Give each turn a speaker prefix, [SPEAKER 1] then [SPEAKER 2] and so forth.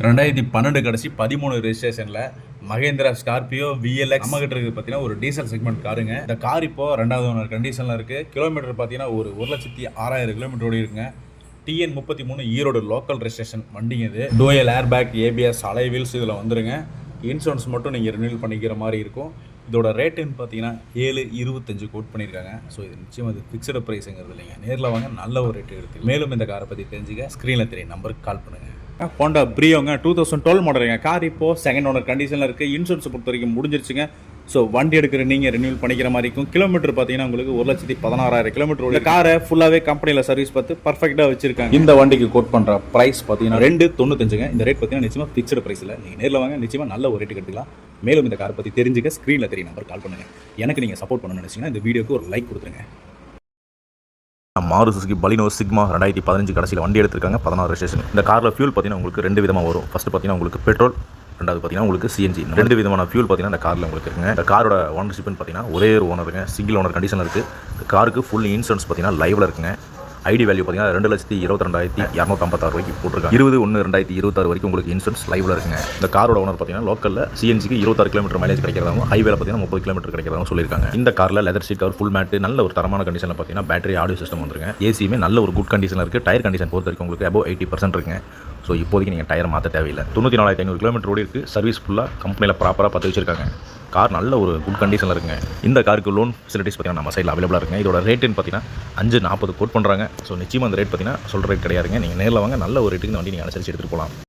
[SPEAKER 1] 2012 கடைசி 13 ரெஜிஸ்ட்ரேஷனில் Mahindra Scorpio VLX நம்மகிட்ட இருக்குது பார்த்தீங்கன்னா ஒரு டீசல் செக்மெண்ட் காருங்க. இந்த கார் இப்போ 2வது ஓனர் கண்டிஷனில் இருக்குது. கிலோமீட்டர் பார்த்தீங்கன்னா ஒரு 1,06,000 கிலோமீட்டர் ஓடி இருக்குங்க. TN 33 ஈரோடு லோக்கல் ரெஜிஸ்ட்ரேஷன் வண்டிங்க. இது டூயல் ஏர்பேக் ABS அலை வீல்ஸ் இதில் வந்துருங்க. இன்சூரன்ஸ் மட்டும் நீங்கள் ரினியூல் பண்ணிக்கிற மாதிரி இருக்கும். இதோட ரேட்டுன்னு பார்த்தீங்கன்னா 7.25 கோட் பண்ணியிருக்காங்க. ஸோ இது நிச்சயம் இது ஃபிக்ஸடு ப்ரைஸுங்கிறது இல்லைங்க. நேரில் வாங்க நல்ல ஒரு ரேட்டு எடுத்து. மேலும் இந்த காரை பற்றி தெரிஞ்சுக்க ஸ்க்ரீனில் தெரிய நம்பருக்கு கால் பண்ணுங்கள். ஹோண்டா ப்ரியோங்க 2012 மாடலுங்க. கார் இப்போது செகண்ட் ஓனர் கண்டிஷனில் இருக்குது. இன்சூரன்ஸ் பொறுத்த வரைக்கும் முடிஞ்சிருச்சுங்க. ஸோ வண்டி எடுக்கிற நீங்கள் ரினியூல் பண்ணிக்கிற மாதிரி இருக்கும். கிலோமீட்டர் பார்த்தீங்கன்னா உங்களுக்கு 1,16,000 கிலோமீட்டர் உள்ள காரை ஃபுல்லாகவே கம்பெனியில் சர்வீஸ் பார்த்து பர்ஃபெக்டாக வச்சிருக்காங்க. இந்த வண்டிக்கு கோட் பண்ணுற ப்ரைஸ் பார்த்தீங்கன்னா 2.95ங்க. இந்த ரேட் பார்த்தீங்கன்னா நிச்சயமாக ஃபிக்ஸடு ப்ரைஸ் இல்லை. நீங்கள் நேரில் வாங்க நிச்சயமாக நல்ல ஒரு ரேட்டுக்கு எடுத்துக்கலாம். மேலும் இந்த காரை பற்றி தெரிஞ்சுக்க ஸ்க்ரீனில் தெரிய நம்பர் கால் பண்ணுங்கள். எனக்கு நீங்கள் சப்போர்ட் பண்ணணும்னு நினச்சிங்கன்னா இந்த வீடியோக்கு ஒரு லைக் கொடுத்துருங்க.
[SPEAKER 2] மாருதி சுசுகி பலினோ சிக்மா 2015 கடைசியில் வண்டி எடுத்திருக்காங்க. 16 ரெஜிஸ்ட்ரேஷன். இந்த காரில் ஃபியூல் பார்த்தீங்கன்னா உங்களுக்கு 2 விதமாக வரும். ஃபஸ்ட்டு பார்த்தீங்கன்னா உங்களுக்கு பெட்ரோல், ரெண்டாவது பார்த்தீங்கன்னா உங்களுக்கு CNG. 2 விதமான ஃபியூல் பார்த்தீங்கன்னா இந்த காரில் உங்களுக்கு இருக்குங்க. இந்த காரோட ஓனர்ஷிப்னு பார்த்தீங்கன்னா ஒரே ஒரு ஓனருங்க, சிங்கிள் ஓனர் கண்டிஷனில் இருக்குது. இந்த காருக்கு ஃபுல் இன்சூரன்ஸ் பார்த்தீங்கன்னா லைவில் இருக்குங்க. ஐடி வேல்யூ பார்த்தீங்கன்னா 2,22,256 ரூபாய்க்கு போட்டிருக்காங்க. 20/1/2026 வரைக்கும் உங்களுக்கு இன்சூரன்ஸ் லைவில் இருக்குங்க. இந்த காரோட ஓனர் பார்த்தீங்கன்னா லோக்கலில் CNGக்கு 26 கிலோமீட்டர் மைலேஜ் கிடைக்கிறதாகவும், ஹைவேல பார்த்தீங்கன்னா 30 கிலோமீட்டர் கிடைக்கிறதாகவும் சொல்லியிருக்காங்க. இந்த காரில் leather seat cover, full mat, நல்ல ஒரு தரமான கண்டிஷனில் பார்த்தீங்கன்னா பேட்டரி ஆடியோ சிஸ்டம் வந்துருங்க. ஏசியுமே நல்ல ஒரு குட் கண்டிஷனில் இருக்குது. டயர் கண்டிஷன் பொறுத்த வரைக்கும் உங்களுக்கு above 80% இருக்குங்க. ஸோ இப்போதைக்கு நீங்கள் டயர் மாற்ற தேவையில்லை. 94,500 கிலோமீட்டர் ஓடி இருக்குது. சர்வீஸ் ஃபுல்லாக கம்பெனியில் ப்ராப்பராக பார்த்து வச்சிருக்காங்க. கார் நல்ல ஒரு குட் கண்டிஷனில் இருக்குங்க. இந்த காருக்கு லோன் ஃபெசிலிட்டிஸ் பார்த்தீங்கன்னா நம்ம சைடில் அவைலபிளாக இருக்குங்க. இதோட ரேட்டுன்னு பார்த்தீங்கன்னா 5.40 கோட் பண்ணுறாங்க. ஸோ நிச்சயமாக அந்த ரேட் பார்த்தீங்கன்னா சொல்கிற ரேட் கிடையாதுங்க. நீங்கள் நேரில் வாங்க நல்ல ஒரு ரேட்டுக்கு இந்த வண்டி நீங்கள் அனுசரித்து எடுத்துகிட்டு போகலாம்.